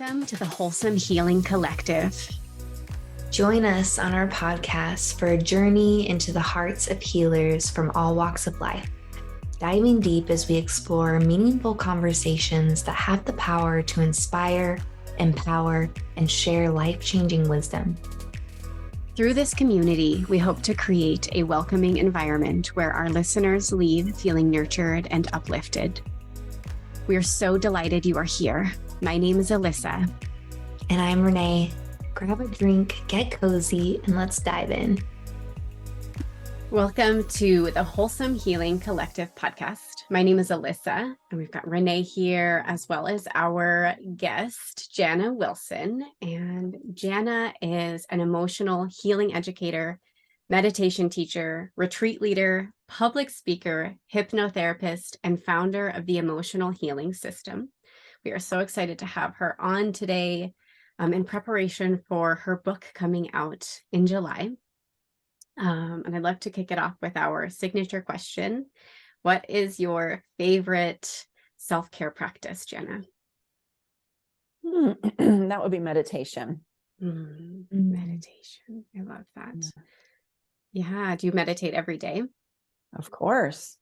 Welcome to the Wholesome Healing Collective. Join us on our podcast for a journey into the hearts of healers from all walks of life, diving deep as we explore meaningful conversations that have the power to inspire, empower, and share life-changing wisdom. Through this community, we hope to create a welcoming environment where our listeners leave feeling nurtured and uplifted. We are so delighted you are here. My name is Alyssa. And I'm Renee. Grab a drink, get cozy, and let's dive in. Welcome to the Wholesome Healing Collective podcast. My name is Alyssa, and we've got Renee here, as well as our guest, Jana Wilson. And Jana is an emotional healing educator, meditation teacher, retreat leader, public speaker, hypnotherapist, and founder of the Emotional Healing System. We are so excited to have her on today in preparation for her book coming out in July. And I'd love to kick it off with our signature question. What is your favorite self-care practice, Jana? That would be meditation. Meditation. I love that. Yeah. Do you meditate every day? Of course.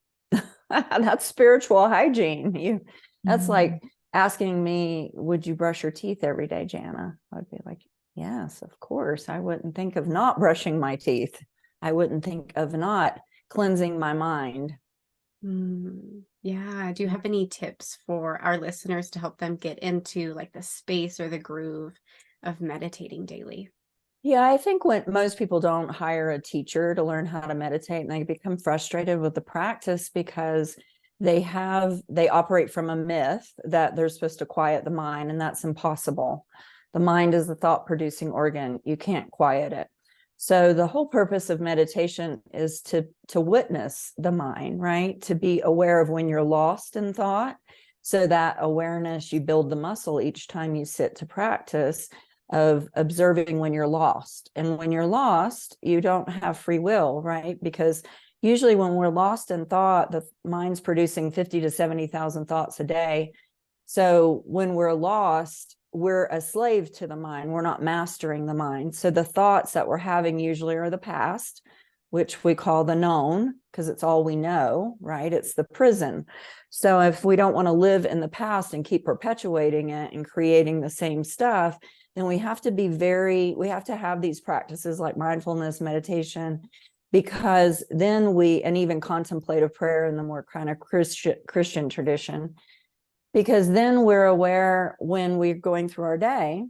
That's spiritual hygiene. That's like asking me, would you brush your teeth every day, Jana? I'd be like, yes, of course. I wouldn't think of not brushing my teeth. I wouldn't think of not cleansing my mind. Yeah. Do you have any tips for our listeners to help them get into like the space or the groove of meditating daily? Yeah, I think when most people don't hire a teacher to learn how to meditate, and they become frustrated with the practice because they operate from a myth that they're supposed to quiet the mind, and that's impossible. The mind is the thought-producing organ. You can't quiet it. So the whole purpose of meditation is to witness the mind, right? To be aware of when you're lost in thought. So that awareness, you build the muscle each time you sit to practice of observing when you're lost. And when you're lost, you don't have free will, right? Because usually when we're lost in thought, the mind's producing 50 to 70,000 thoughts a day. So when we're lost, we're a slave to the mind. We're not mastering the mind. So the thoughts that we're having usually are the past, which we call the known, because it's all we know, right? It's the prison. So if we don't want to live in the past and keep perpetuating it and creating the same stuff, then we have to have these practices like mindfulness, meditation, because then and even contemplative prayer in the more kind of Christian tradition, because then we're aware when we're going through our day.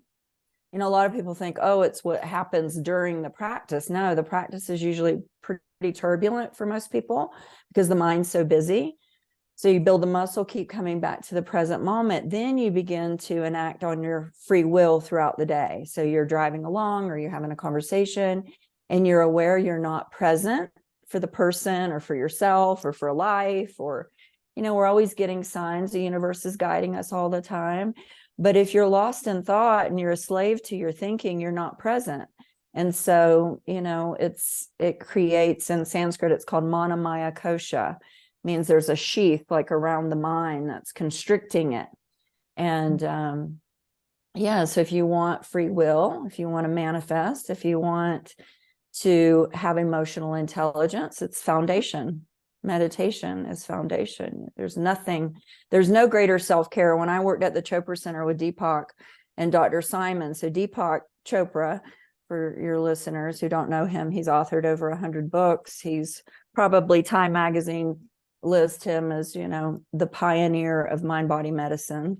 You know, a lot of people think, oh, it's what happens during the practice. No, the practice is usually pretty turbulent for most people because the mind's so busy. So you build the muscle, keep coming back to the present moment. Then you begin to enact on your free will throughout the day. So you're driving along or you're having a conversation and you're aware you're not present for the person or for yourself or for life, or, you know, we're always getting signs. The universe is guiding us all the time. But if you're lost in thought and you're a slave to your thinking, you're not present. And so, you know, it creates, in Sanskrit, it's called manamaya kosha. Means there's a sheath like around the mind that's constricting it. And so if you want free will, if you want to manifest, if you want to have emotional intelligence, it's foundation. Meditation is foundation. There's no greater self-care. When I worked at the Chopra Center with Deepak and Dr. Simon, so Deepak Chopra, for your listeners who don't know him, he's authored over 100 books. He's probably Time Magazine list him as, you know, the pioneer of mind-body medicine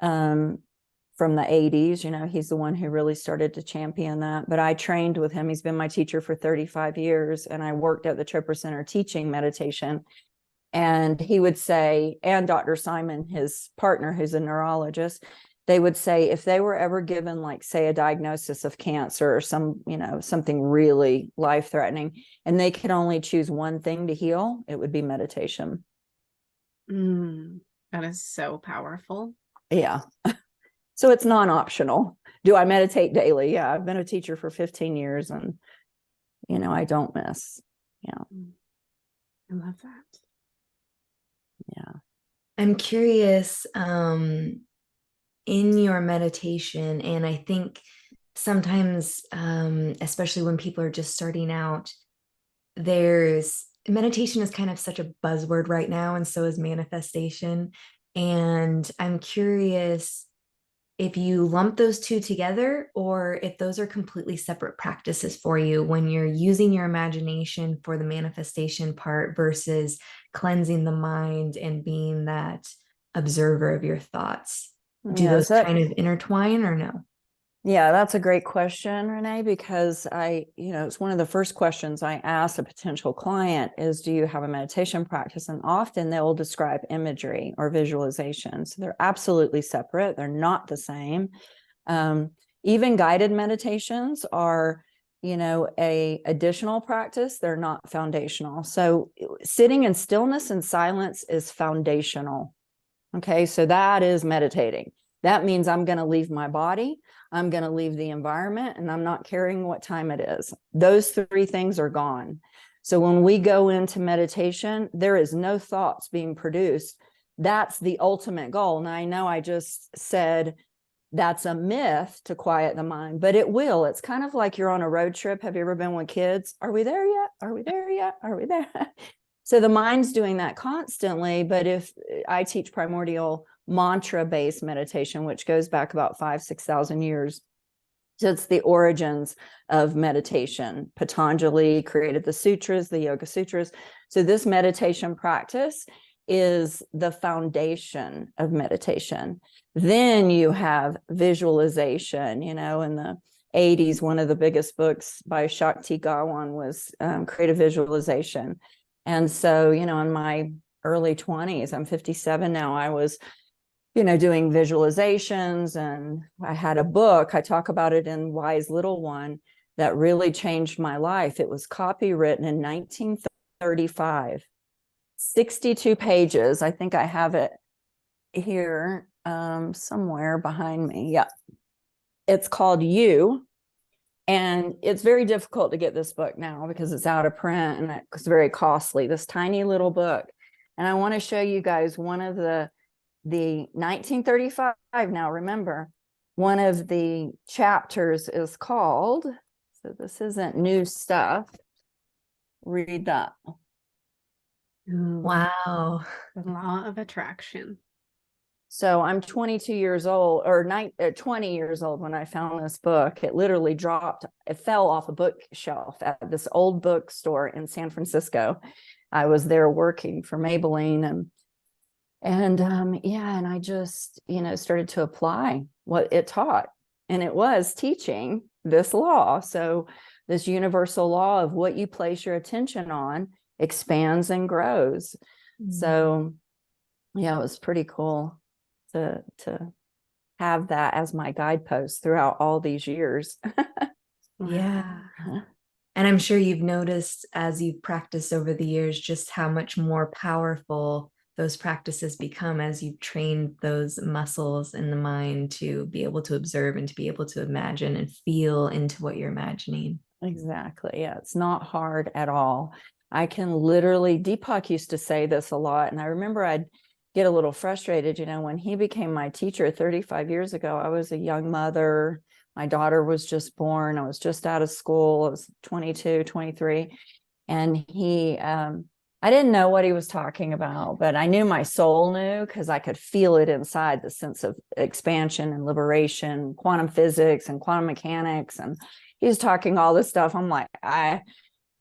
from the 80s. You know, he's the one who really started to champion that. But I trained with him. He's been my teacher for 35 years. And I worked at the Chopra Center teaching meditation. And he would say, and Dr. Simon, his partner, who's a neurologist, they would say if they were ever given, like, say, a diagnosis of cancer or something really life-threatening, and they could only choose one thing to heal, it would be meditation. That is so powerful. Yeah. So it's non-optional. Do I meditate daily? Yeah, I've been a teacher for 15 years and, you know, I don't miss. Yeah. I love that. Yeah. I'm curious, in your meditation, and I think sometimes, especially when people are just starting out, meditation is kind of such a buzzword right now, and so is manifestation. And I'm curious if you lump those two together, or if those are completely separate practices for you when you're using your imagination for the manifestation part versus cleansing the mind and being that observer of your thoughts. Do those kind of intertwine or no? Yeah, that's a great question, Renee, because it's one of the first questions I ask a potential client is, do you have a meditation practice? And often they will describe imagery or visualization. So they're absolutely separate. They're not the same. Even guided meditations are, a additional practice. They're not foundational. So sitting in stillness and silence is foundational. Okay, so that is meditating. That means I'm going to leave my body, I'm going to leave the environment, and I'm not caring what time it is. Those three things are gone. So when we go into meditation, there is no thoughts being produced. That's the ultimate goal. Now, I know I just said that's a myth to quiet the mind, but it will. It's kind of like you're on a road trip. Have you ever been with kids? Are we there yet? Are we there yet? Are we there? So the mind's doing that constantly. But if I teach primordial mantra-based meditation, which goes back about 5,000-6,000 years. So it's the origins of meditation. Patanjali created the sutras, the Yoga Sutras. So this meditation practice is the foundation of meditation. Then you have visualization. In the 80s, one of the biggest books by Shakti Gawain was Creative Visualization. And so, in my early 20s, I'm 57 now, I was doing visualizations, and I had a book, I talk about it in Wise Little One, that really changed my life. It was copywritten in 1935, 62 pages. I think I have it here somewhere behind me. Yeah. It's called You. And it's very difficult to get this book now because it's out of print and it's very costly, this tiny little book. And I want to show you guys one of the 1935. Now, remember, one of the chapters is called, so this isn't new stuff. Read that. Wow. The law of attraction. So I'm 22 years old, or 20 years old when I found this book. It literally dropped, it fell off a bookshelf at this old bookstore in San Francisco. I was there working for Maybelline, and I just, started to apply what it taught. And it was teaching this law. So this universal law of what you place your attention on expands and grows. Mm-hmm. So yeah, it was pretty cool to have that as my guidepost throughout all these years. Yeah. And I'm sure you've noticed as you've practiced over the years just how much more powerful those practices become as you've trained those muscles in the mind to be able to observe and to be able to imagine and feel into what you're imagining. Exactly. Yeah, it's not hard at all. I can literally, Deepak used to say this a lot, and I remember I'd get a little frustrated, when he became my teacher 35 years ago. I was a young mother. My daughter was just born. I was just out of school. I was 22, 23. And I didn't know what he was talking about, but I knew my soul knew, because I could feel it inside, the sense of expansion and liberation, quantum physics and quantum mechanics. And he was talking all this stuff. I'm like,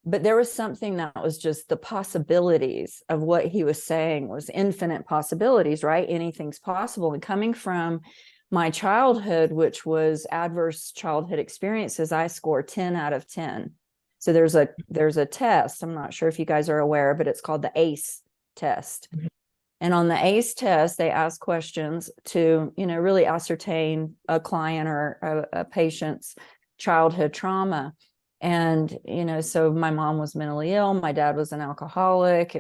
but there was something that was just the possibilities of what he was saying was infinite possibilities, right? Anything's possible. And coming from my childhood, which was adverse childhood experiences, I score 10 out of 10. So there's a test. I'm not sure if you guys are aware, but it's called the ACE test. Mm-hmm. And on the ACE test, they ask questions to, really ascertain a client or a patient's childhood trauma. And, so my mom was mentally ill. My dad was an alcoholic.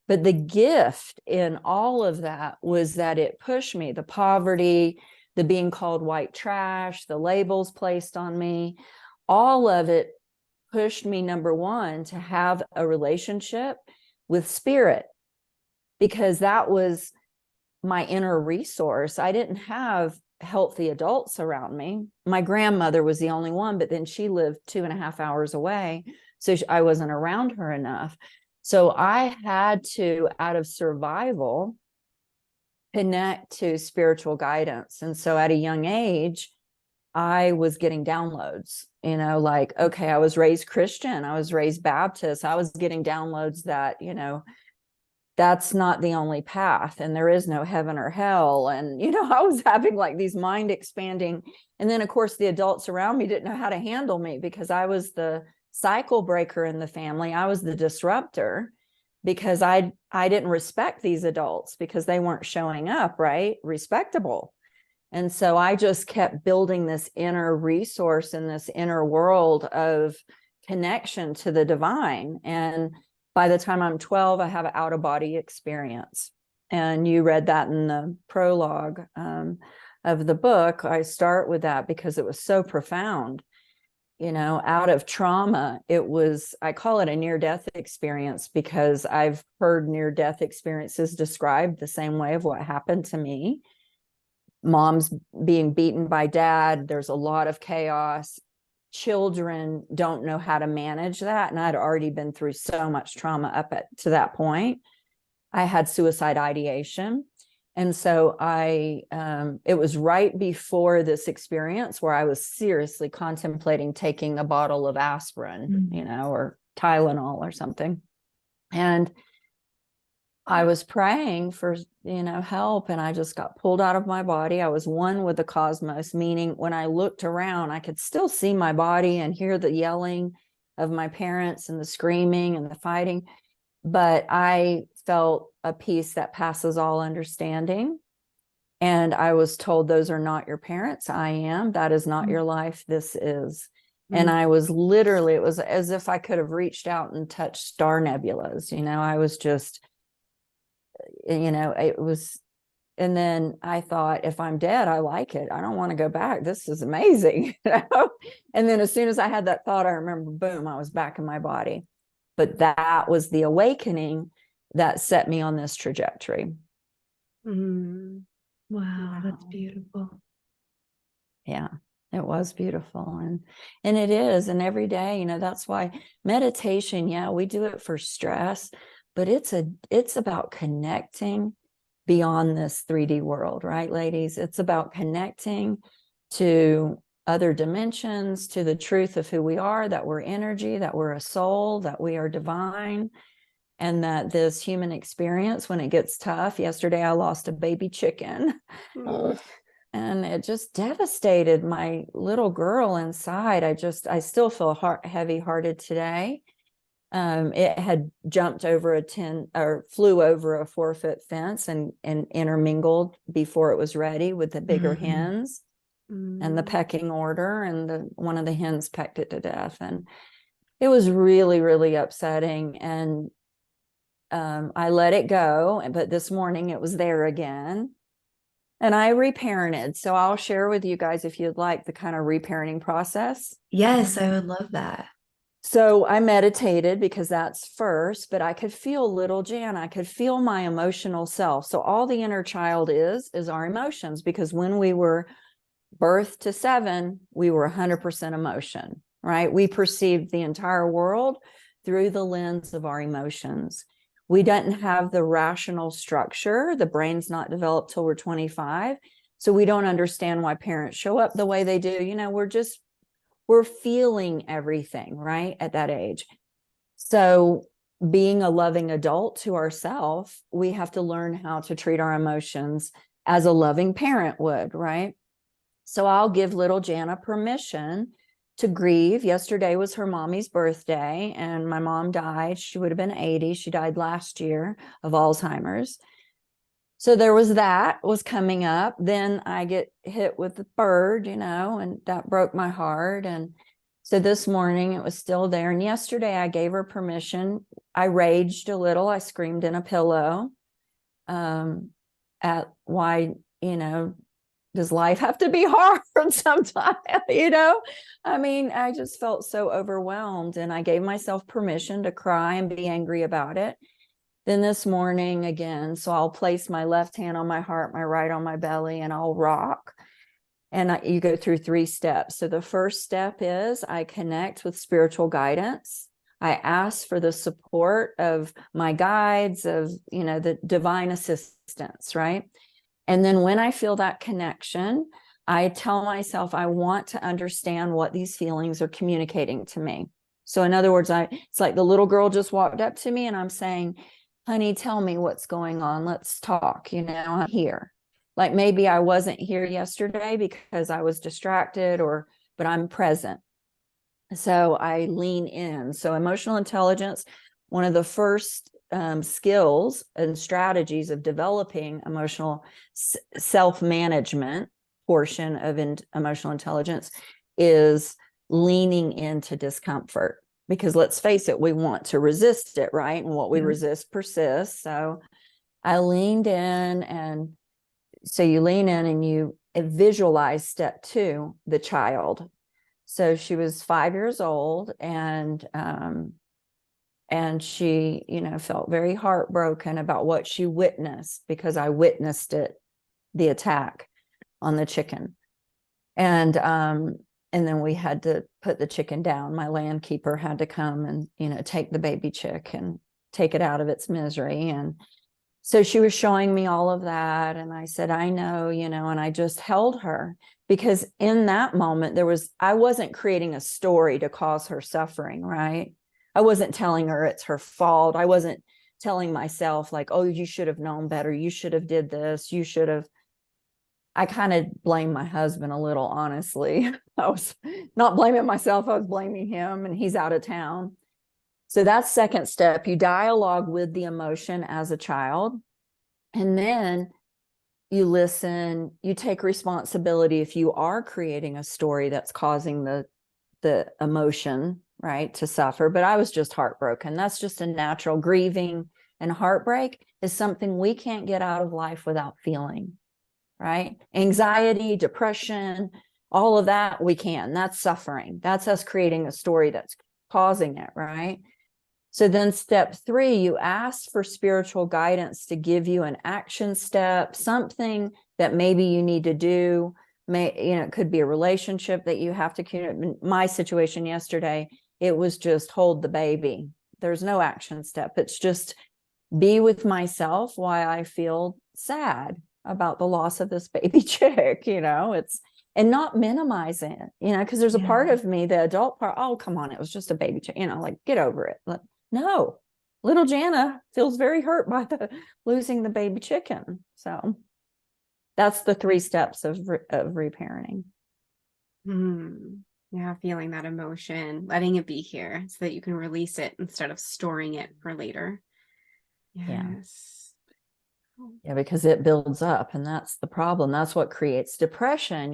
But the gift in all of that was that it pushed me, the poverty, the being called white trash, the labels placed on me, all of it pushed me, number one, to have a relationship with spirit, because that was my inner resource. I didn't have healthy adults around me. My grandmother was the only one, but then she lived 2.5 hours away. So I wasn't around her enough. So I had to, out of survival, connect to spiritual guidance. And so at a young age, I was getting downloads, like, okay, I was raised Christian, I was raised Baptist, I was getting downloads that, that's not the only path, and there is no heaven or hell. And, I was having like these mind expanding. And then, of course, the adults around me didn't know how to handle me because I was the cycle breaker in the family. I was the disruptor because I didn't respect these adults because they weren't showing up, right? Respectable. And so I just kept building this inner resource in this inner world of connection to the divine. And by the time I'm 12, I have an out-of-body experience. And you read that in the prologue of the book. I start with that because it was so profound. Out of trauma, I call it a near-death experience because I've heard near-death experiences described the same way of what happened to me. Mom's being beaten by dad. There's a lot of chaos. Children don't know how to manage that. And I'd already been through so much trauma to that point. I had suicide ideation. And so it was right before this experience where I was seriously contemplating taking a bottle of aspirin, or Tylenol or something. And I was praying for, help, and I just got pulled out of my body. I was one with the cosmos, meaning when I looked around, I could still see my body and hear the yelling of my parents and the screaming and the fighting. But I felt a peace that passes all understanding. And I was told, those are not your parents. I am. That is not your life. This is. And I was literally, it was as if I could have reached out and touched star nebulas. I was just, it was. And then I thought, if I'm dead, I like it. I don't want to go back. This is amazing. And then as soon as I had that thought, I remember, boom, I was back in my body. But that was the awakening that set me on this trajectory. Wow, that's beautiful. Yeah, it was beautiful. And it is. And every day, that's why meditation, yeah, we do it for stress, but it's about connecting beyond this 3D world, right, ladies? It's about connecting to other dimensions, to the truth of who we are, that we're energy, that we're a soul, that we are divine, and that this human experience, when it gets tough. Yesterday, I lost a baby chicken. And it just devastated my little girl inside. I still feel heavy-hearted today. It had jumped over flew over a 4-foot fence and intermingled before it was ready with the bigger hens and the pecking order. And one of the hens pecked it to death. And it was really, really upsetting. And I let it go. But this morning it was there again. And I reparented. So I'll share with you guys, if you'd like, the kind of reparenting process. Yes, I would love that. So I meditated because that's first, but I could feel little Jan. I could feel my emotional self. So all the inner child is our emotions, because when we were birthed to 7, we were 100% emotion, right? We perceived the entire world through the lens of our emotions. We didn't have the rational structure. The brain's not developed till we're 25. So we don't understand why parents show up the way they do. We're feeling everything, right, at that age. So being a loving adult to ourselves, we have to learn how to treat our emotions as a loving parent would, right? So I'll give little Jana permission to grieve. Yesterday was her mommy's birthday, and my mom died. She would have been 80. She died last year of Alzheimer's. So there was coming up. Then I get hit with the bird, and that broke my heart. And so this morning it was still there. And yesterday I gave her permission. I raged a little. I screamed in a pillow at why, does life have to be hard sometimes? I just felt so overwhelmed, and I gave myself permission to cry and be angry about it. Then this morning again, so I'll place my left hand on my heart, my right on my belly, and I'll rock. And you go through 3 steps. So the first step is I connect with spiritual guidance. I ask for the support of my guides, of, the divine assistance, right? And then when I feel that connection, I tell myself I want to understand what these feelings are communicating to me. So in other words, it's like the little girl just walked up to me and I'm saying, honey, tell me what's going on. Let's talk. I'm here. Like maybe I wasn't here yesterday because I was distracted but I'm present. So I lean in. So emotional intelligence, one of the first skills and strategies of developing emotional self-management portion of emotional intelligence is leaning into discomfort. Because let's face it, we want to resist it, right? And what we resist persists. So I leaned in, and so you lean in and you visualize step 2, the child. So she was 5 years old, and she, felt very heartbroken about what she witnessed, because I witnessed it, the attack on the chicken. And then we had to put the chicken down. My land keeper had to come and, take the baby chick and take it out of its misery. And so she was showing me all of that. And I said, I know, and I just held her, because in that moment I wasn't creating a story to cause her suffering, right? I wasn't telling her it's her fault. I wasn't telling myself like, oh, you should have known better. You should have did this. You should have. I kind of blame my husband a little, honestly. I was not blaming myself. I was blaming him, and he's out of town. So that's second step. You dialogue with the emotion as a child, and then you listen, you take responsibility if you are creating a story that's causing the emotion, right, to suffer. But I was just heartbroken. That's just a natural. Grieving and heartbreak is something we can't get out of life without feeling, right? Anxiety, depression, all of that we can. That's suffering. That's us creating a story that's causing it, right? So then step 3, you ask for spiritual guidance to give you an action step, something that maybe you need to do. It could be a relationship that you have to. My situation yesterday, it was just hold the baby. There's no action step. It's just be with myself while I feel sad about the loss of this baby chick, and not minimize it, because there's a part of me, the adult part, oh, come on, it was just a baby chick, like, get over it. No, little Jana feels very hurt by losing the baby chicken. So that's the 3 steps of reparenting. Yeah, feeling that emotion, letting it be here so that you can release it instead of storing it for later. Yes. Yeah, because it builds up, and that's the problem. That's what creates depression.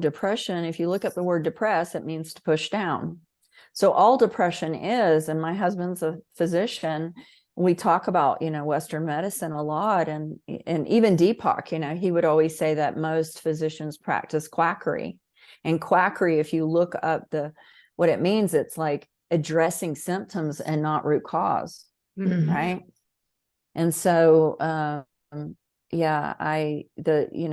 Depression, if you look up the word depress, it means to push down. So all depression is, and my husband's a physician, we talk about, Western medicine a lot, and even Deepak, he would always say that most physicians practice quackery. And quackery, if you look up what it means, it's like addressing symptoms and not root cause, right? And so,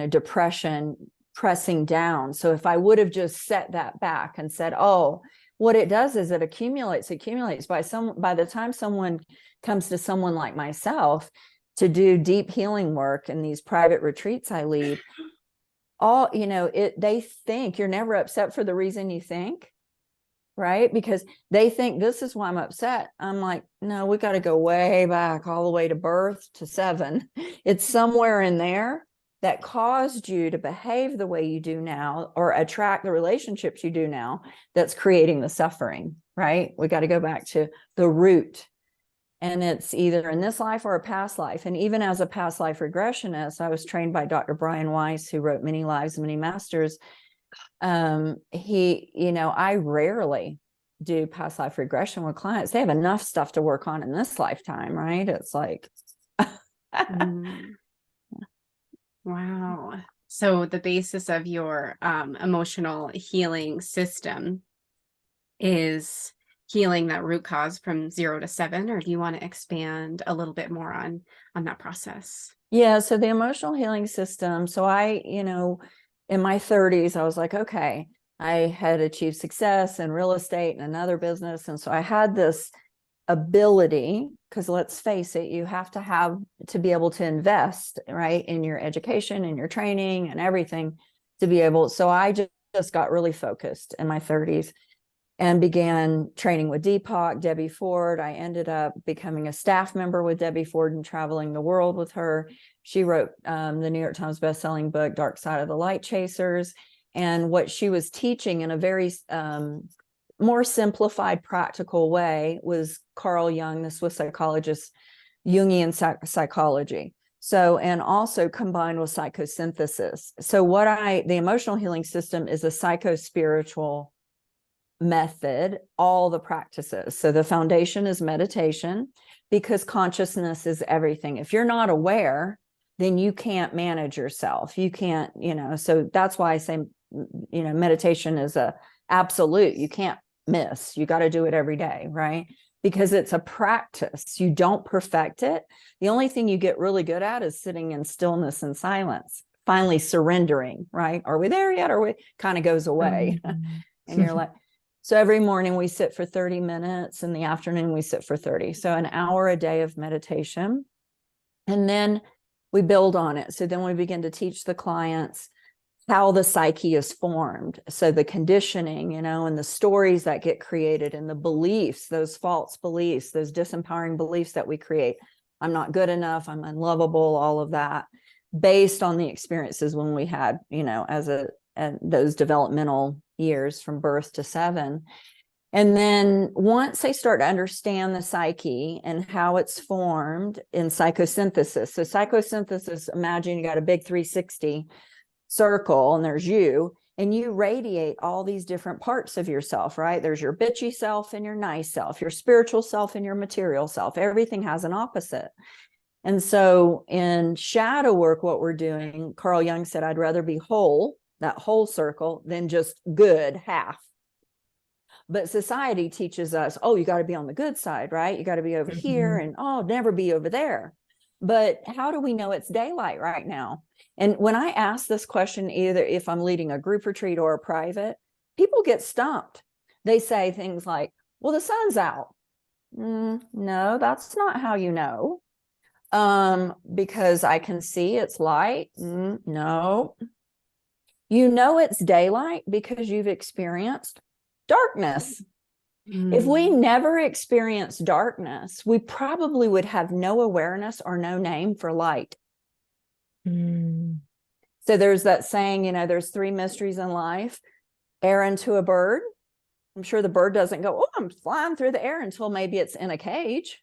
depression, pressing down. So if I would have just set that back and said, oh, what it does is it accumulates by the time someone comes to someone like myself to do deep healing work in these private retreats I lead, they think you're never upset for the reason you think, right? Because they think this is why I'm upset. I'm like, no, we got to go way back, all the way to birth to 7. It's somewhere in there that caused you to behave the way you do now, or attract the relationships you do now, that's creating the suffering, right? We got to go back to the root. And it's either in this life or a past life. And even as a past life regressionist, I was trained by Dr. Brian Weiss, who wrote Many Lives, Many Masters. I rarely do past life regression with clients. They have enough stuff to work on in this lifetime, right? It's like, Wow. So the basis of your emotional healing system is healing that root cause from 0 to 7, or do you want to expand a little bit more on that process? Yeah. So the emotional healing system. So in my 30s, I was like, okay, I had achieved success in real estate and another business. And so I had this ability, because let's face it, you have to be able to invest, right, in your education and your training and everything to be able. So I just got really focused in my 30s and began training with Debbie Ford. I ended up becoming a staff member with Debbie Ford and traveling the world with her. She wrote the New York Times bestselling book, Dark Side of the Light Chasers. And what she was teaching in a very more simplified, practical way was Carl Jung, the Swiss psychologist, Jungian psychology. So, and also combined with psychosynthesis. So the emotional healing system is a psycho-spiritual method, all the practices. So the foundation is meditation, because consciousness is everything. If you're not aware, then you can't manage yourself. You can't, so that's why I say, meditation is a absolute. You can't miss. You got to do it every day, right? Because it's a practice. You don't perfect it. The only thing you get really good at is sitting in stillness and silence, finally surrendering, right? Are we there yet? Or we kind of goes away. And you're like, so every morning we sit for 30 minutes. In the afternoon, we sit for 30. So an hour a day of meditation. And then we build on it. So then we begin to teach the clients how the psyche is formed. So the conditioning, and the stories that get created and the beliefs, those false beliefs, those disempowering beliefs that we create. I'm not good enough. I'm unlovable, all of that based on the experiences when we had, and those developmental years from birth to 7. And then once they start to understand the psyche and how it's formed in psychosynthesis. So psychosynthesis, imagine you got a big 360 circle and there's you, and you radiate all these different parts of yourself, right? There's your bitchy self and your nice self, your spiritual self and your material self. Everything has an opposite. And so in shadow work, what we're doing, Carl Jung said, I'd rather be whole, that whole circle, than just good, half. But society teaches us, oh, you got to be on the good side, right? You got to be over here, and never be over there. But how do we know it's daylight right now? And when I ask this question, either if I'm leading a group retreat or a private, people get stumped. They say things like, well, the sun's out. No, that's not how you know. Because I can see it's light. No. You know it's daylight because you've experienced darkness. If we never experienced darkness, we probably would have no awareness or no name for light. So there's that saying, there's 3 mysteries in life. Air into a bird. I'm sure the bird doesn't go, oh, I'm flying through the air, until maybe it's in a cage,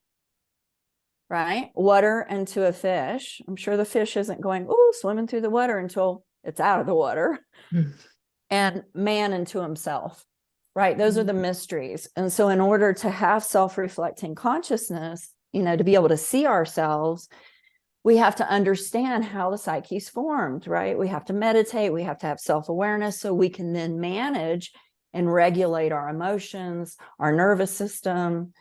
right? Water into a fish. I'm sure the fish isn't going, oh, swimming through the water, until it's out of the water. And man into himself. Right. Those are the mysteries. And so in order to have self-reflecting consciousness, to be able to see ourselves, we have to understand how the psyche's formed, right? We have to meditate. We have to have self-awareness so we can then manage and regulate our emotions, our nervous system.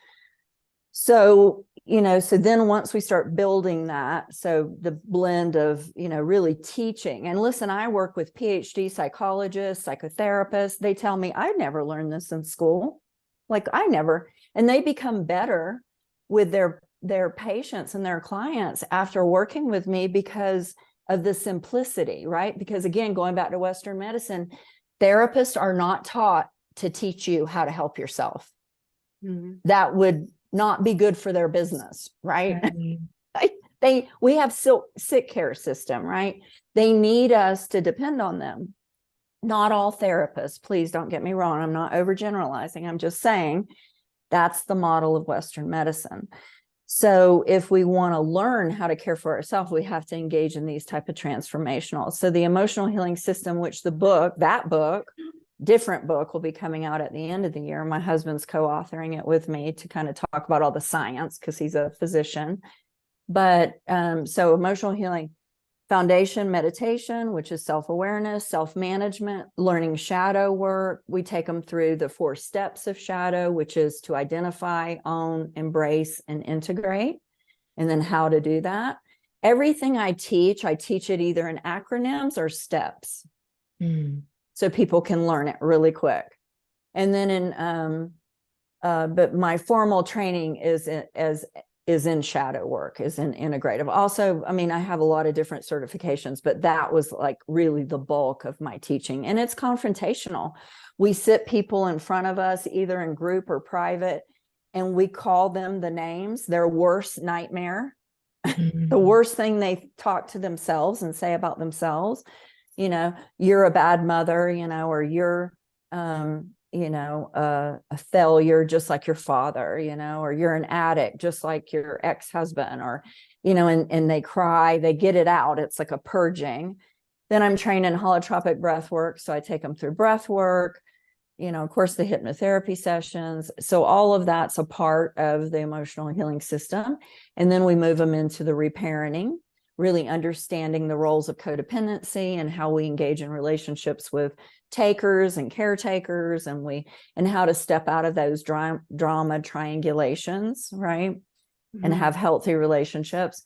So, so then once we start building that, so the blend of, really teaching, and listen, I work with PhD psychologists, psychotherapists. They tell me, I never learned this in school. And they become better with their patients and their clients after working with me because of the simplicity, right? Because again, going back to Western medicine, therapists are not taught to teach you how to help yourself. That would not be good for their business, right? We have sick care system, right? They need us to depend on them. Not all therapists, please don't get me wrong. I'm not overgeneralizing. I'm just saying that's the model of Western medicine. So if we want to learn how to care for ourselves, we have to engage in these type of transformational. So the emotional healing system, which different book will be coming out at the end of the year. My husband's co-authoring it with me to kind of talk about all the science because he's a physician. But so emotional healing foundation, meditation, which is self-awareness, self-management, learning shadow work. We take them through the 4 steps of shadow, which is to identify, own, embrace, and integrate, and then how to do that. Everything I teach it either in acronyms or steps. Mm. so people can learn it really quick. And then but my formal training is in shadow work, is in integrative. Also, I mean, I have a lot of different certifications, but that was like really the bulk of my teaching. And it's confrontational. We sit people in front of us, either in group or private, and we call them the names, their worst nightmare, Mm. the worst thing they talk to themselves and say about themselves. You're a bad mother, or you're, a failure, just like your father, or you're an addict, just like your ex-husband, or, and they cry, they get it out. It's like a purging. Then I'm trained in holotropic breath work. So I take them through breath work, of course, the hypnotherapy sessions. So all of that's a part of the emotional healing system. And then we move them into the reparenting, really understanding the roles of codependency and how we engage in relationships with takers and caretakers, and how to step out of those drama triangulations, right? Mm-hmm. And have healthy relationships.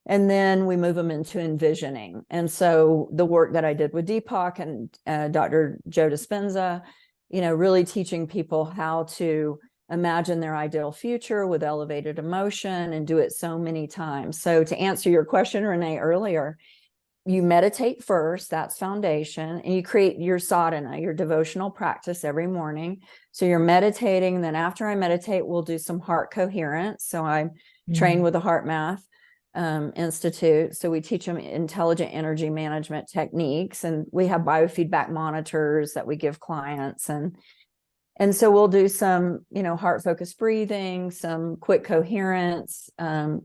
And then we move them into envisioning. And so the work that I did with Deepak and Dr. Joe Dispenza, really teaching people how to imagine their ideal future with elevated emotion and do it so many times. So to answer your question, Renee, earlier, you meditate first, that's foundation, and you create your sadhana, your devotional practice every morning. So you're meditating, and then after I meditate, we'll do some heart coherence. So I train with the HeartMath Institute. So we teach them intelligent energy management techniques, and we have biofeedback monitors that we give clients. And so we'll do some, heart focused breathing, some quick coherence,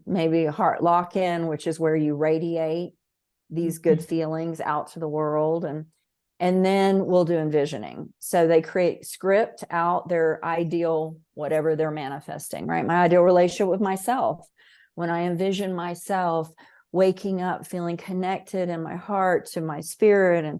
maybe a heart lock-in, which is where you radiate these good feelings out to the world. And then we'll do envisioning. So they script out their ideal, whatever they're manifesting, right? My ideal relationship with myself. When I envision myself waking up, feeling connected in my heart to my spirit and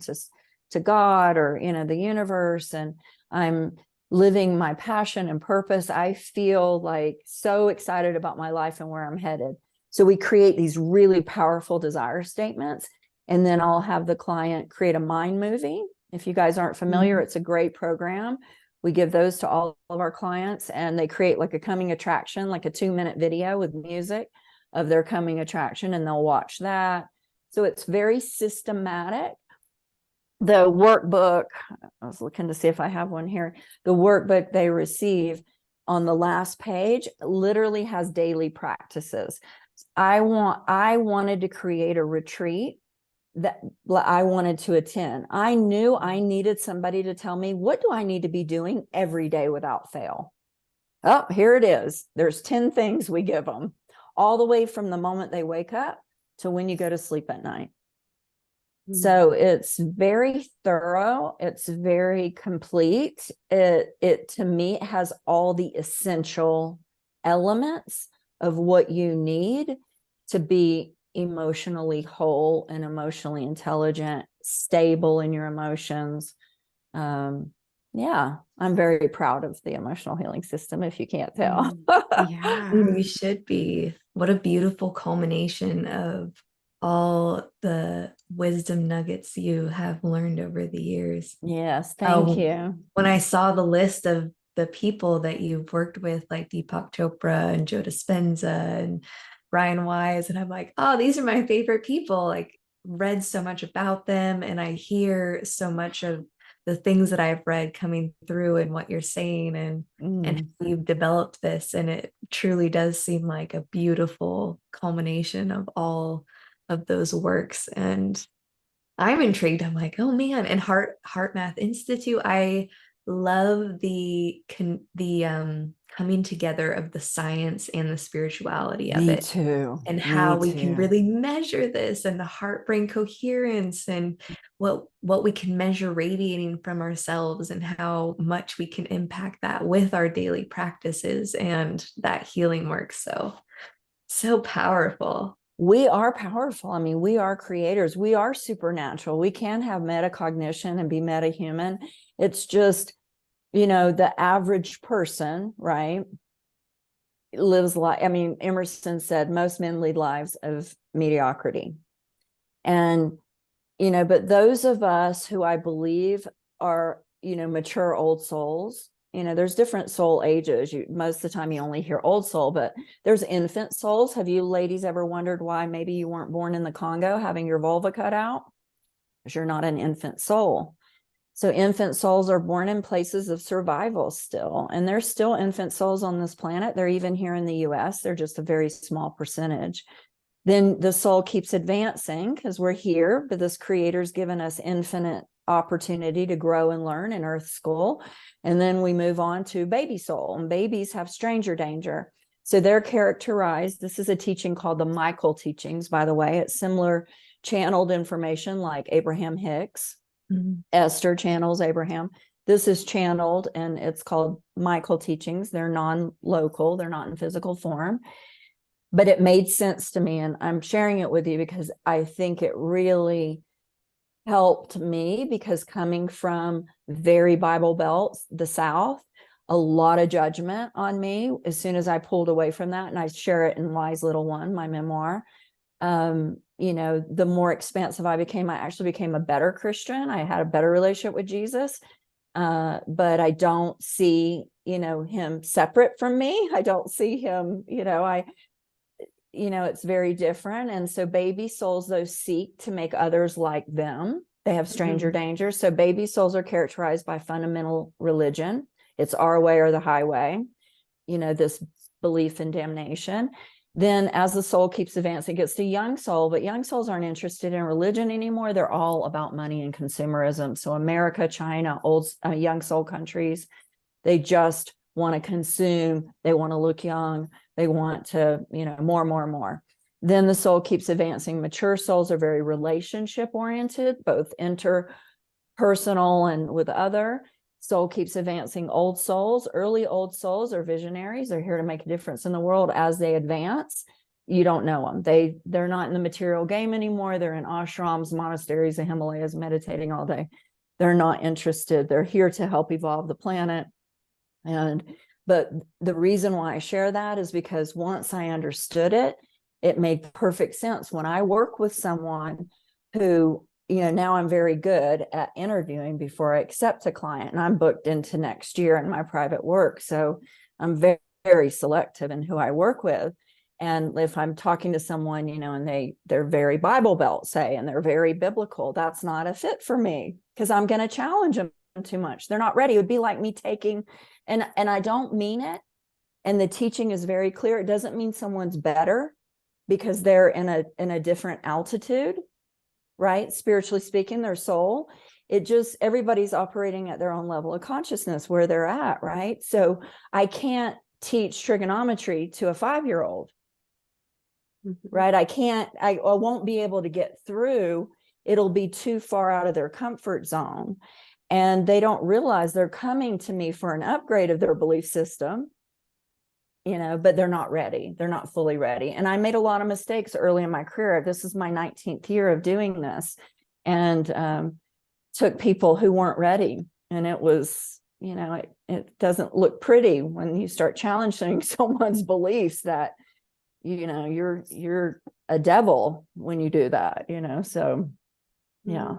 to God, or, the universe, and I'm living my passion and purpose, I feel like so excited about my life and where I'm headed. So we create these really powerful desire statements, and then I'll have the client create a mind movie. If you guys aren't familiar, it's a great program. We give those to all of our clients, and they create like a coming attraction, like a 2-minute video with music of their coming attraction, and they'll watch that. So it's very systematic. The workbook, I was looking to see if I have one here. The workbook they receive on the last page literally has daily practices. I wanted to create a retreat that I wanted to attend. I knew I needed somebody to tell me, what do I need to be doing every day without fail? Oh, here it is. There's 10 things we give them, all the way from the moment they wake up to when you go to sleep at night. So it's very thorough. It's very complete. It to me, it has all the essential elements of what you need to be emotionally whole and emotionally intelligent, stable in your emotions. Yeah, I'm very proud of the emotional healing system, if you can't tell. Yeah. You should be. What a beautiful culmination of all the wisdom nuggets you have learned over the years. Yes, thank you. When I saw the list of the people that you've worked with, like Deepak Chopra and Joe Dispenza and Brian Wise, and I'm like, oh, these are my favorite people. Like, read so much about them, and I hear so much of the things that I've read coming through and what you're saying, and how you've developed this. And it truly does seem like a beautiful culmination of all of those works. And I'm intrigued. I'm like, oh man. And HeartMath Institute, I love the coming together of the science and the spirituality of Me it. too. And Me how we too. can really measure this, and the heart brain coherence, and what we can measure radiating from ourselves, and how much we can impact that with our daily practices and that healing work. So powerful. We are powerful. I mean, we are creators. We are supernatural. We can have metacognition and be metahuman. It's just, the average person, right, lives like, I mean, Emerson said most men lead lives of mediocrity. And But those of us who I believe are, mature old souls, there's different soul ages. Most of the time you only hear old soul, but there's infant souls. Have you ladies ever wondered why maybe you weren't born in the Congo having your vulva cut out? Because you're not an infant soul. So infant souls are born in places of survival still, and there's still infant souls on this planet. They're even here in the US. They're just a very small percentage. Then the soul keeps advancing because we're here, but this creator's given us infinite opportunity to grow and learn in Earth School. And then we move on to baby soul, and babies have stranger danger. So they're characterized. This is a teaching called the Michael teachings, by the way. It's similar channeled information like Abraham Hicks. Esther channels Abraham. This is channeled, and it's called Michael teachings. They're non-local. They're not in physical form. But it made sense to me, and I'm sharing it with you because I think it really helped me, because coming from very Bible Belt, the South, a lot of judgment on me as soon as I pulled away from that. And I share it in Wise Little One, my memoir. The more expansive I became, I actually became a better Christian. I had a better relationship with Jesus. But I don't see, him separate from me. I don't see him, it's very different. And so baby souls, those seek to make others like them. They have stranger danger. So baby souls are characterized by fundamental religion. It's our way or the highway, this belief in damnation. Then as the soul keeps advancing, it gets to young soul, but young souls aren't interested in religion anymore. They're all about money and consumerism. So America, China, young soul countries, they just want to consume. They want to look young. They want to, more. Then the soul keeps advancing. Mature souls are very relationship oriented, both interpersonal and with other. Soul keeps advancing. Old souls, early old souls are visionaries. They're here to make a difference in the world. As they advance, you don't know them. They're not in the material game anymore. They're in ashrams, monasteries, the Himalayas, meditating all day. They're not interested. They're here to help evolve the planet. But the reason why I share that is because once I understood it, it made perfect sense. When I work with someone who, now I'm very good at interviewing before I accept a client, and I'm booked into next year in my private work. So I'm very, very selective in who I work with. And if I'm talking to someone, and they're very Bible Belt, say, and they're very biblical, that's not a fit for me because I'm going to challenge them too much. They're not ready. It would be like me taking, and I don't mean it. And the teaching is very clear. It doesn't mean someone's better because they're in a different altitude, right? Spiritually speaking, their soul. It just, everybody's operating at their own level of consciousness where they're at, right? So I can't teach trigonometry to a 5-year-old, right? I won't be able to get through. It'll be too far out of their comfort zone. And they don't realize they're coming to me for an upgrade of their belief system, but they're not ready. They're not fully ready. And I made a lot of mistakes early in my career. This is my 19th year of doing this, and took people who weren't ready. And it was, it doesn't look pretty when you start challenging someone's beliefs that, you're a devil when you do that, so yeah.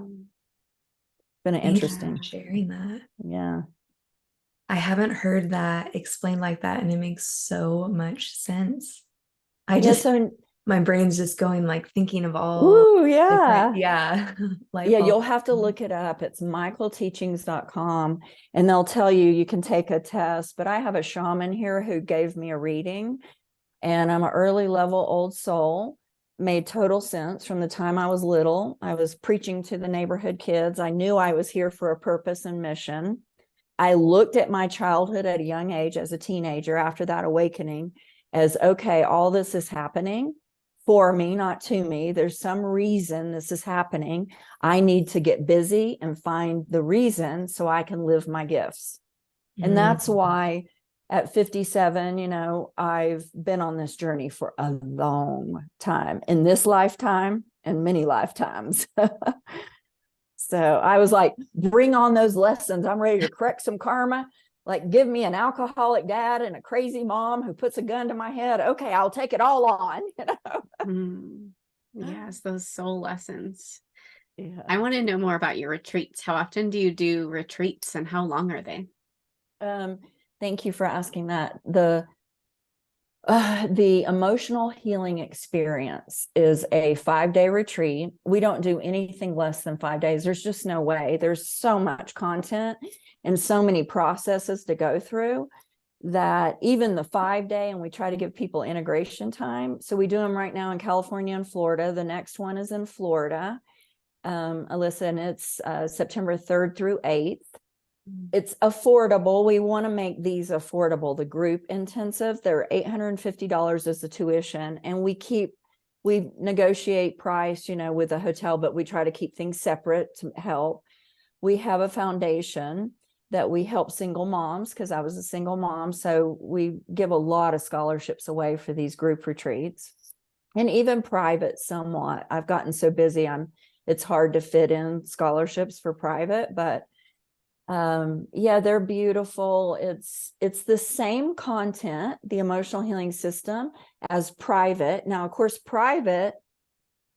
Been interesting. Sharing that. Yeah. I haven't heard that explained like that, and it makes so much sense. My brain's just going like thinking of all. Ooh, yeah. Yeah. You'll have to look it up. It's michaelteachings.com, and they'll tell you can take a test. But I have a shaman here who gave me a reading, and I'm an early level old soul. Made total sense from the time I was little. I was preaching to the neighborhood kids. I knew I was here for a purpose and mission. I looked at my childhood at a young age as a teenager after that awakening as, okay, all this is happening for me, not to me. There's some reason this is happening. I need to get busy and find the reason so I can live my gifts. And that's why at 57, I've been on this journey for a long time, in this lifetime and many lifetimes. So I was like, bring on those lessons. I'm ready to correct some karma. Like, give me an alcoholic dad and a crazy mom who puts a gun to my head. Okay, I'll take it all on. Yes, those soul lessons. Yeah. I want to know more about your retreats. How often do you do retreats and how long are they? Thank you for asking that. The emotional healing experience is a 5-day retreat. We don't do anything less than 5 days. There's just no way. There's so much content and so many processes to go through that even the 5-day, and we try to give people integration time. So we do them right now in California and Florida. The next one is in Florida, Alyssa, and it's September 3rd through 8th. It's affordable. We want to make these affordable. The group intensive, they're $850 as the tuition, and we negotiate price, with a hotel, but we try to keep things separate to help. We have a foundation that we help single moms, because I was a single mom, so we give a lot of scholarships away for these group retreats, and even private somewhat. I've gotten so busy, it's hard to fit in scholarships for private, but yeah, they're beautiful. It's the same content, the emotional healing system, as private. Now, of course, private,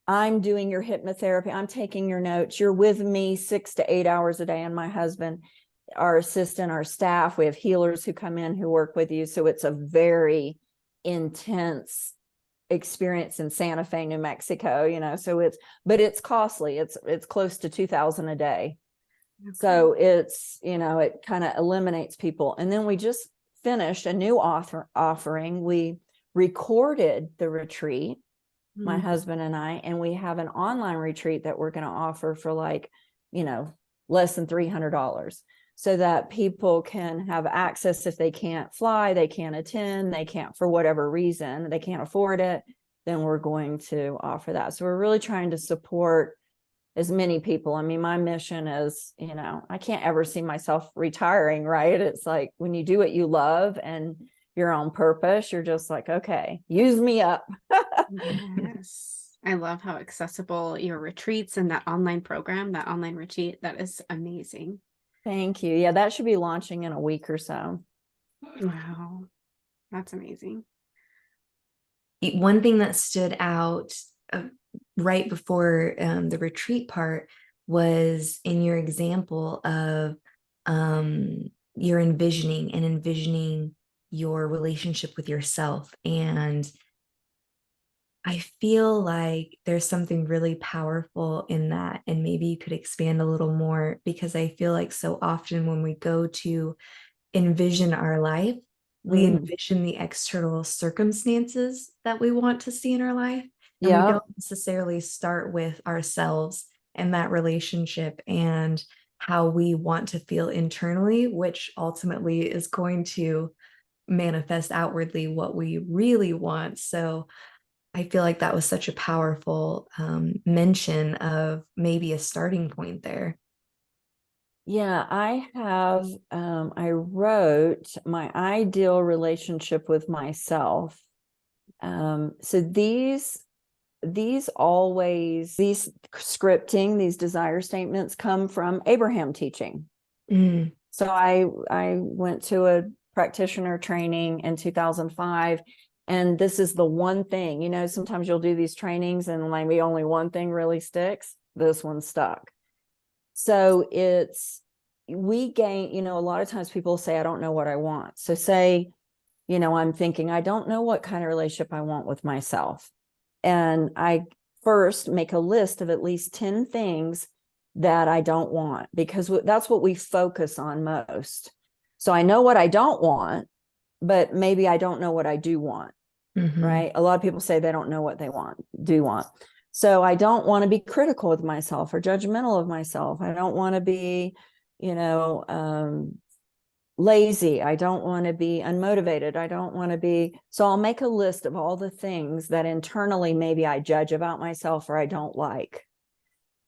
I'm doing your hypnotherapy, I'm taking your notes, you're with me 6 to 8 hours a day, and my husband, our assistant, our staff. We have healers who come in who work with you, so it's a very intense experience in Santa Fe, New Mexico, so it's costly. It's close to $2,000 a day. Okay. So it's, it kind of eliminates people. And then we just finished a new offering. We recorded the retreat, my husband and I, and we have an online retreat that we're going to offer for less than $300, so that people can have access. If they can't fly, they can't attend, they can't, for whatever reason, they can't afford it, then we're going to offer that. So we're really trying to support as many people. I mean, my mission is, I can't ever see myself retiring, right? It's like when you do what you love and you're on purpose, you're just like, okay, use me up. Yes. I love how accessible your retreats and that online program, that online retreat, that is amazing. Thank you. Yeah, that should be launching in a week or so. Wow. That's amazing. One thing that stood out right before the retreat part was in your example of you're envisioning your relationship with yourself. And I feel like there's something really powerful in that. And maybe you could expand a little more, because I feel like so often when we go to envision our life, we envision the external circumstances that we want to see in our life. And we don't necessarily start with ourselves and that relationship and how we want to feel internally, which ultimately is going to manifest outwardly what we really want. So I feel like that was such a powerful mention of maybe a starting point there. Yeah, I wrote my ideal relationship with myself. So these scripting, these desire statements come from Abraham teaching. So I went to a practitioner training in 2005, and this is the one thing, sometimes you'll do these trainings and maybe only one thing really sticks. This one stuck. So we gain, a lot of times people say, I don't know what I want. So say, I'm thinking, I don't know what kind of relationship I want with myself. And I first make a list of at least 10 things that I don't want, because that's what we focus on most. So I know what I don't want, but maybe I don't know what I do want, right? A lot of people say they don't know what they do want. So I don't want to be critical with myself or judgmental of myself. I don't want to be, lazy. I don't want to be unmotivated. I don't want to be. So I'll make a list of all the things that internally maybe I judge about myself or I don't like.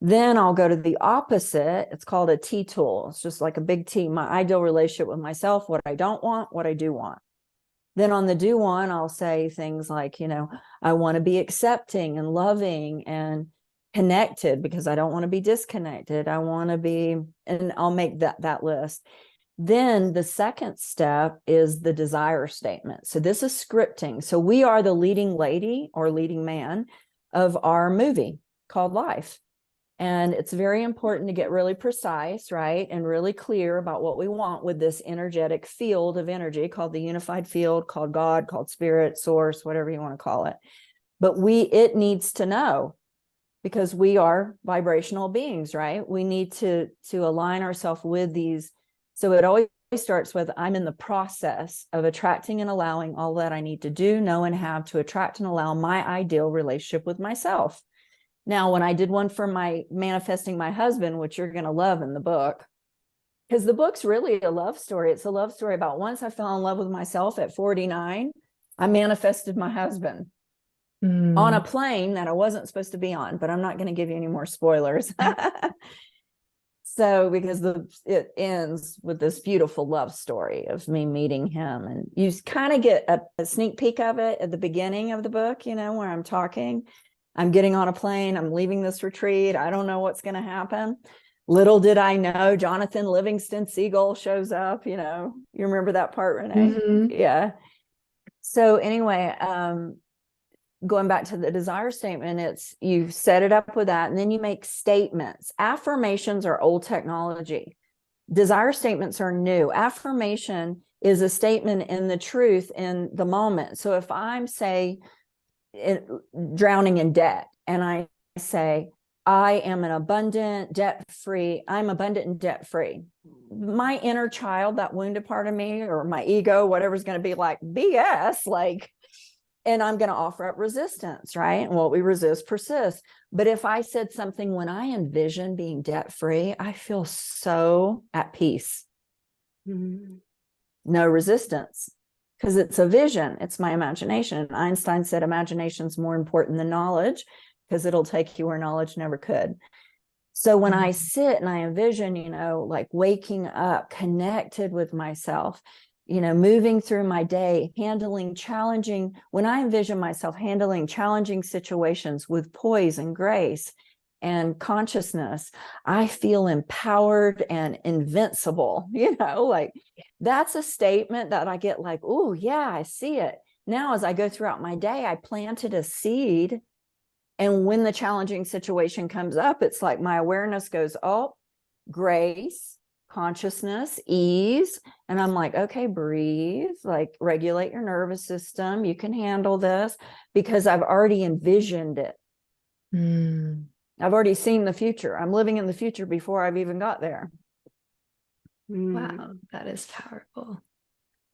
Then I'll go to the opposite. It's called a T tool. It's just like a big T, my ideal relationship with myself, what I don't want, what I do want. Then on the do want, I'll say things like, I want to be accepting and loving and connected, because I don't want to be disconnected. I want to be, and I'll make that list. Then the second step is the desire statement. So this is scripting. So we are the leading lady or leading man of our movie called life. And it's very important to get really precise, right? And really clear about what we want with this energetic field of energy called the unified field, called God, called spirit, source, whatever you want to call it. But it needs to know, because we are vibrational beings, right? We need to align ourselves with these. So it always starts with, I'm in the process of attracting and allowing all that I need to do, know, and have to attract and allow my ideal relationship with myself. Now, when I did one for my manifesting my husband, which you're going to love in the book, because the book's really a love story. It's a love story about once I fell in love with myself at 49, I manifested my husband on a plane that I wasn't supposed to be on, but I'm not going to give you any more spoilers. So, because it ends with this beautiful love story of me meeting him, and you kind of get a sneak peek of it at the beginning of the book, where I'm talking, I'm getting on a plane, I'm leaving this retreat, I don't know what's going to happen. Little did I know, Jonathan Livingston Seagull shows up, you remember that part, Renee? Mm-hmm. Yeah. So anyway, going back to the desire statement, it's you set it up with that, and then you make statements. Affirmations are old technology. Desire statements are new. Affirmation is a statement in the truth in the moment. So if I'm, say, drowning in debt, and I say, I am an abundant, debt-free, I'm abundant and debt-free. My inner child, that wounded part of me, or my ego, whatever's going to be like, BS, and I'm going to offer up resistance, right? And what we resist persists. But if I said something, when I envision being debt-free, I feel so at peace. Mm-hmm. No resistance, because it's a vision. It's my imagination. Einstein said imagination's more important than knowledge, because it'll take you where knowledge never could. So when I sit and I envision, like waking up, connected with myself, moving through my day, when I envision myself handling challenging situations with poise and grace and consciousness, I feel empowered and invincible, that's a statement that I get like, oh yeah, I see it. Now, as I go throughout my day, I planted a seed. And when the challenging situation comes up, it's like my awareness goes, oh, grace, consciousness, ease. And I'm like, okay, breathe, regulate your nervous system. You can handle this, because I've already envisioned it. I've already seen the future. I'm living in the future before I've even got there. Wow, that is powerful.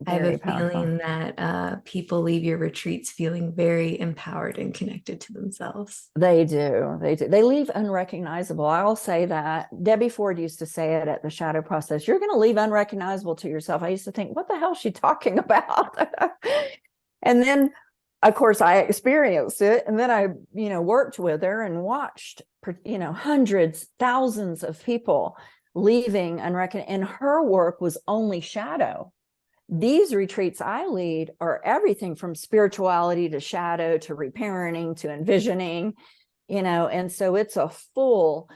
Very I have a powerful feeling that people leave your retreats feeling very empowered and connected to themselves. They do. They leave unrecognizable. I'll say that. Debbie Ford used to say it at the shadow process. You're going to leave unrecognizable to yourself. I used to think, what the hell is she talking about? And then, of course, I experienced it. And then I, worked with her and watched, hundreds, thousands of people leaving unrecognizable. And her work was only shadow. These retreats I lead are everything from spirituality to shadow to reparenting to envisioning, and so it's a full.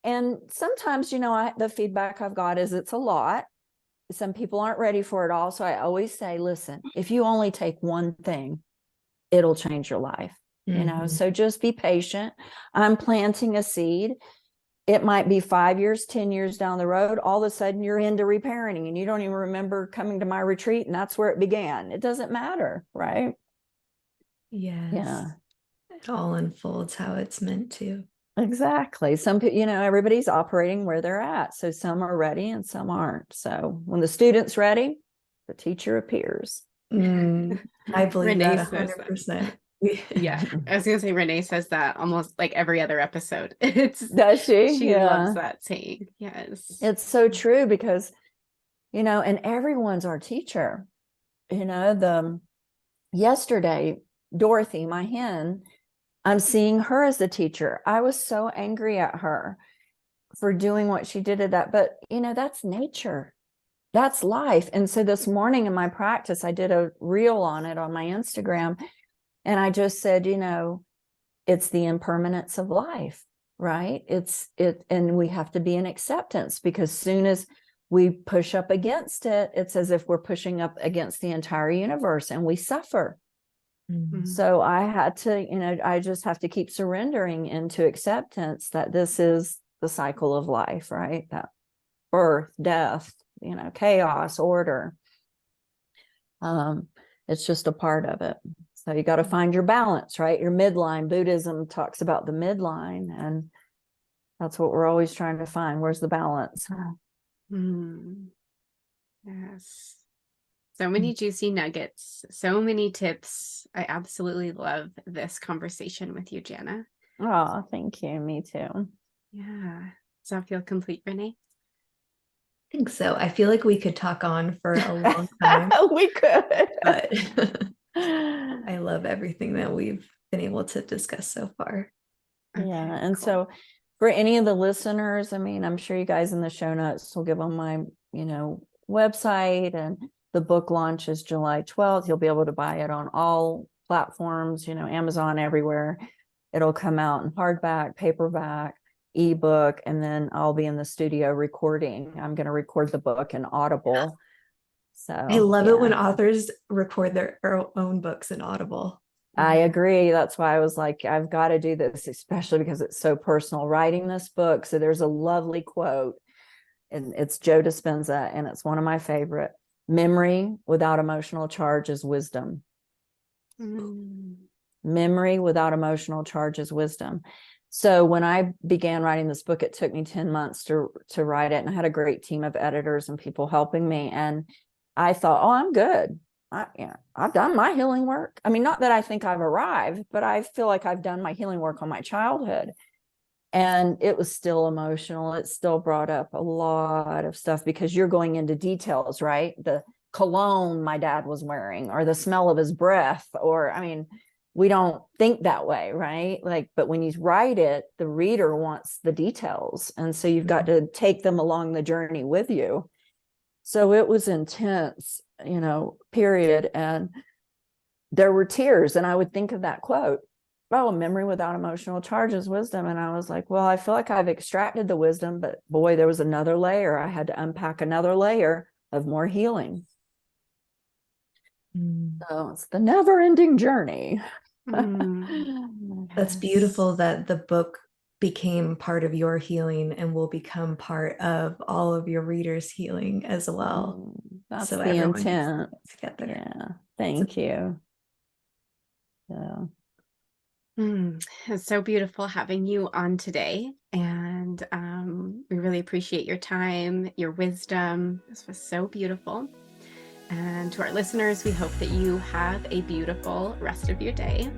And sometimes, the feedback I've got is it's a lot. Some people aren't ready for it all. So I always say, listen, if you only take one thing, it'll change your life, so just be patient. I'm planting a seed. It might be 5 years, 10 years down the road. All of a sudden you're into reparenting and you don't even remember coming to my retreat, and that's where it began. It doesn't matter, right? Yes. Yeah. It all unfolds how it's meant to. Exactly. Some people, everybody's operating where they're at. So some are ready and some aren't. So when the student's ready, the teacher appears. I believe Renee that 100%. Yeah, I was gonna say Renee says that almost like every other episode. Does she? She loves that saying. Yes, it's so true, because and everyone's our teacher. Yesterday, Dorothy, my hen, I'm seeing her as the teacher. I was so angry at her for doing what she did at that, but that's nature. That's life. And so this morning in my practice, I did a reel on it on my Instagram. And I just said, it's the impermanence of life, right? And we have to be in acceptance, because soon as we push up against it, it's as if we're pushing up against the entire universe, and we suffer. So I had to, I just have to keep surrendering into acceptance that this is the cycle of life, right? That birth, death, chaos, order. It's just a part of it. So you got to find your balance, right? Your midline. Buddhism talks about the midline, and that's what we're always trying to find. Where's the balance? Yes. So many juicy nuggets, so many tips. I absolutely love this conversation with you, Jana. Oh, thank you. Me too. Yeah. Does that feel complete, Renee? I think so. I feel like we could talk on for a long time. We could. But I love everything that we've been able to discuss so far. Yeah. And so for any of the listeners, I mean, I'm sure you guys in the show notes will give them my, website, and the book launch is July 12th. You'll be able to buy it on all platforms, Amazon, everywhere. It'll come out in hardback, paperback, ebook, and then I'll be in the studio recording. I'm going to record the book in Audible. So I love it when authors record their own books in Audible. I agree. That's why I was like, I've got to do this, especially because it's so personal, writing this book. So there's a lovely quote, and it's Joe Dispenza, and it's one of my favorite. Memory without emotional charge is wisdom. Memory without emotional charge is wisdom. So when I began writing this book, it took me 10 months to write it. And I had a great team of editors and people helping me. And I thought, oh, I'm good. I've done my healing work. I mean, not that I think I've arrived, but I feel like I've done my healing work on my childhood. And it was still emotional. It still brought up a lot of stuff because you're going into details, right? The cologne my dad was wearing, or the smell of his breath, or, I mean, we don't think that way, right? But when you write it, the reader wants the details. And so you've got to take them along the journey with you. So it was intense, period. And there were tears. And I would think of that quote, oh, memory without emotional charge is wisdom. And I was like, well, I feel like I've extracted the wisdom, but boy, there was another layer. I had to unpack another layer of more healing. So it's the never-ending journey. That's beautiful that the book became part of your healing and will become part of all of your readers' healing as well. That's so the intent. Together. Yeah. Thank you. Yeah. It's so beautiful having you on today. And we really appreciate your time, your wisdom. This was so beautiful. And to our listeners, we hope that you have a beautiful rest of your day.